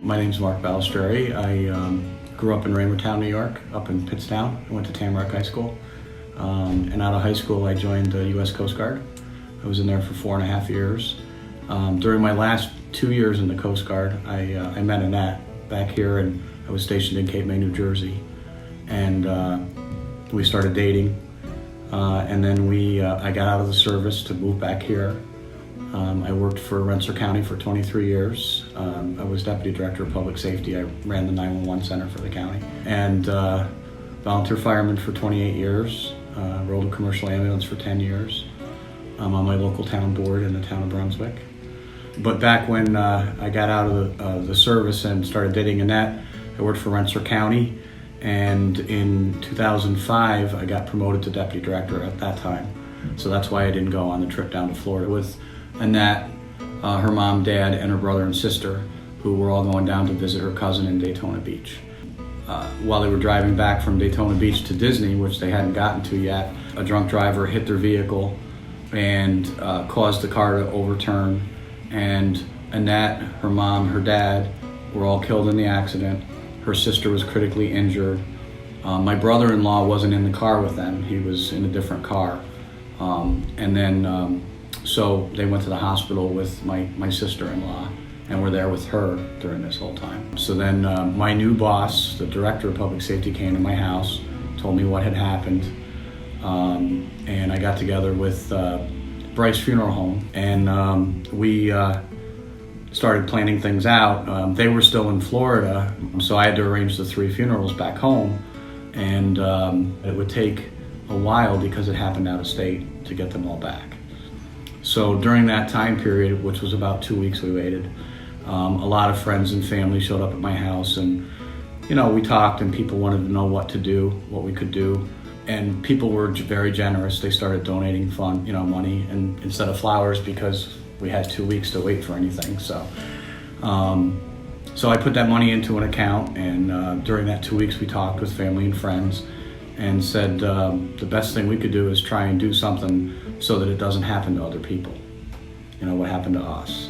My name's Mark Balistreri. I grew up in Raymondtown, New York, up in Pittstown. I went to Tamarack High School. And out of high school, I joined the U.S. Coast Guard. I was in there for 4.5 years. During my last 2 years in the Coast Guard, I met Annette back here, and I was stationed in Cape May, New Jersey. And we started dating. And then I got out of the service to move back here. I worked for Rensselaer County for 23 years. I was Deputy Director of Public Safety. I ran the 911 center for the county. And volunteer fireman for 28 years. Rolled a commercial ambulance for 10 years. I'm on my local town board in the town of Brunswick. But back when I got out of the service and started dating Annette, I worked for Rensselaer County. And in 2005, I got promoted to Deputy Director at that time. So that's why I didn't go on the trip down to Florida with Annette, her mom, dad, and her brother and sister, who were all going down to visit her cousin in Daytona Beach. While they were driving back from Daytona Beach to Disney, which they hadn't gotten to yet, a drunk driver hit their vehicle and caused the car to overturn. And Annette, her mom, her dad were all killed in the accident. Her sister was critically injured. My brother-in-law wasn't in the car with them. He was in a different car. So they went to the hospital with my sister-in-law and were there with her during this whole time. So then my new boss, the Director of Public Safety, came to my house, told me what had happened, and I got together with Bryce Funeral Home, and we started planning things out. They were still in Florida, so I had to arrange the 3 funerals back home, and it would take a while because it happened out of state to get them all back. So during that time period, which was about 2 weeks we waited, a lot of friends and family showed up at my house, and we talked, and people wanted to know what to do, what we could do. And people were very generous. They started donating money, and instead of flowers, because we had 2 weeks to wait for anything. So I put that money into an account, and during that 2 weeks we talked with family and friends and said the best thing we could do is try and do something so that it doesn't happen to other people, what happened to us.